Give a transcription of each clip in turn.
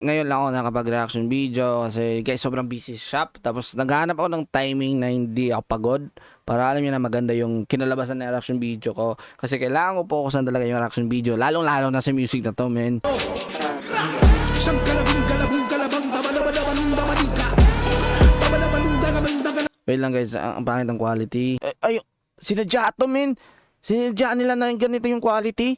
ngayon lang ako nakapag-reaction video kasi guys sobrang busy sa shop. Tapos naghahanap ako ng timing na hindi ako pagod para alam niyo na maganda yung kinalabasan ng reaction video ko. Kasi kailangan ko fokusan talaga yung reaction video. Lalong-lalo na sa music na to, men. Wait lang guys, ang pangit ng quality. Ay, sinadya to, men. Sinadya nila na yung ganito yung quality.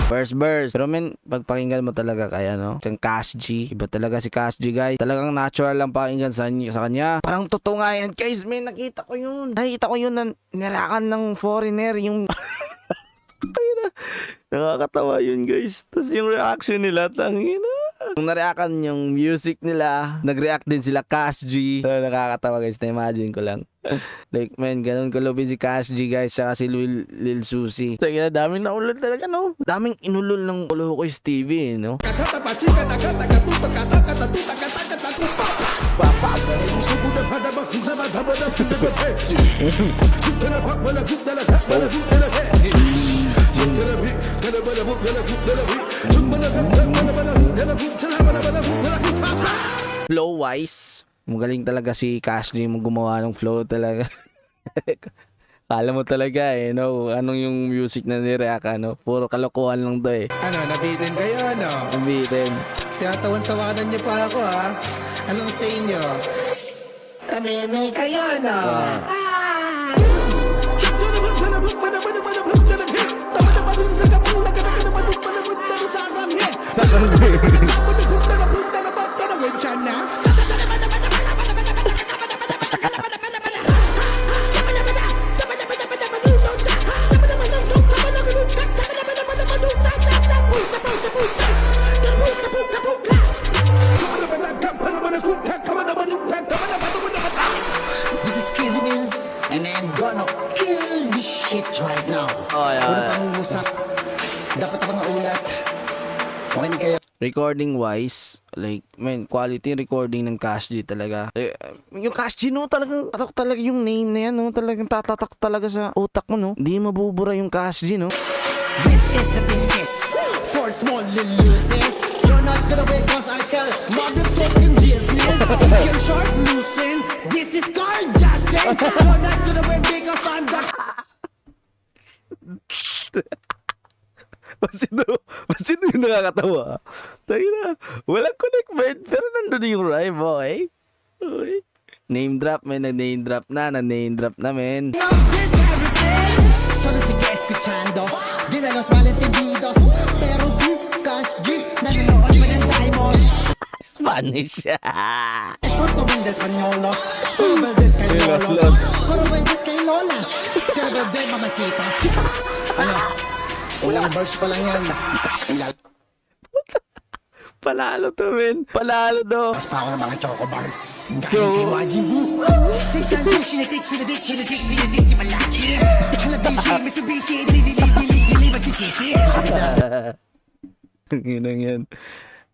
First verse. Pero men, pagpakinggan mo talaga kaya no? Yung Cash G. Iba talaga si Cash G, guys. Talagang natural lang pakinggan sa kanya. Parang totoo nga yan. Guys, men, nakita ko yun. Nakita ko yun na nirakan ng foreigner. Yung... Nakakatawa yun, guys. Tapos yung reaction nila, tangina. Nung nareakan yung music nila, nag-react din sila Cash G. Nakakatawa, guys. Na-imagine ko lang. Like, man, ganun kalupin si Cash G, guys. Tsaka si Lil Susi. Sige, daming naulol talaga, no? Daming inulol ng ulo ko si Stevie, no? Flow wise, magaling talaga si Cash G gumawa ng flow talaga. Kala mo talaga no, anong yung music na nireact, no? Puro kalokohan lang to Ano, nabitin kayo, ano? Nabitin. Tinatawan-tawanan niyo pa ako, ha? Anong sa inyo? Tamimi kayo, no? This is killing me, and I'm gonna kill this shit right now. Una pang usap, dapat ako naulat. Okay kayo. Recording wise, like, man, quality recording ng Cash G talaga. Yung Cash G, no, talagang tatak talaga yung name na yan, no? Talagang tatatak talaga sa utak mo, no? Di mabubura yung Cash G, no? This is the business for small losers. You're not gonna win cause I tell motherfucking business. If you're short losing, this is called Justin. You're not gonna win because I'm the... Masino yung nakakatawa. Tayo na, walang connect, man. Pero nandun yung rhyme, okay? Okay. Name drop, man. Nag-name drop na, men. This everything. Solo sige escuchando. Di na los malentendidos. Pero si Cash G, nanonood pa ng diamonds. Spanish. Escorto bien de españolos. Coro verdes kay lolos. Coro verdes kay lolas. Coro verde mamacitas. Ano? Ulang verse pa lang yan. Palalo to, men. Palalo to. Pas pa ako ng mga choco bars. Galing kay Majin Buu. Si Sanju, sinitik si Malaki. Halabishi, Mitsubishi, dili magsisisi. Ginang yan.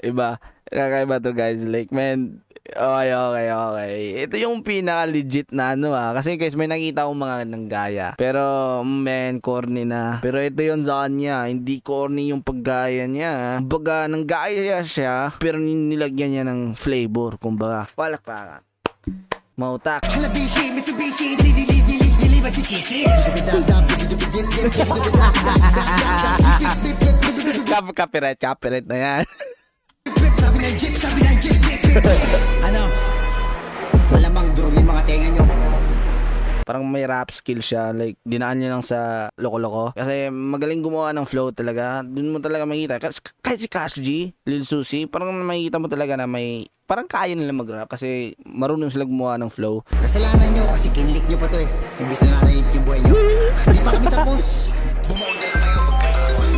Iba. Kakaiba to, guys. Like, man, okay. Ito yung pinaka-legit na kasi guys, may nakita akong mga nanggaya. Pero, man, corny na. Pero ito yun sa kanya. Hindi corny yung paggaya niya. Kumbaga, nanggaya siya, pero nilagyan niya ng flavor. Kumbaga, palakpakan. Mautak. Halabishi, Mitsubishi, dili magsisisi. Copyright na yan. Sabi ng jeep. Ano? Malamang drone yung mga tenga nyo. Parang may rap skill siya, like dinaan niya lang sa loko-loko kasi magaling gumawa ng flow talaga. Doon mo talaga makita kahit si Cash G, Lil Susi, parang makikita mo talaga na may parang kaya nila mag-rap kasi marunong sila gumawa ng flow. Kasalanan nyo kasi kinlik nyo pa to Imbis na natin yung buhay nyo. Hindi pa kami tapos. Bumongga lang kayo magkakawas.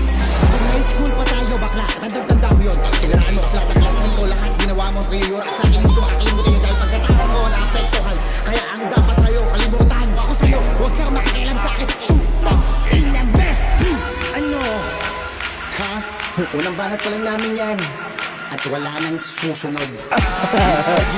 Pag high school pa tayo bakla, tandang-tanda ko yun. Sigaraan mo sa lahat ng classmate ko, lahat ginawa mo kayo yurak sa akin. Hindi ko makakalimutan yun dahil pagkatao ko naapektuhan. Kaya ang dapat sa'yo, kalimutan ako sa'yo. Huwag kang makialam sa akin. Shoot! Inambe! Ano? Ha? Unang banat pa lang namin yan. at wala nang susunod. You said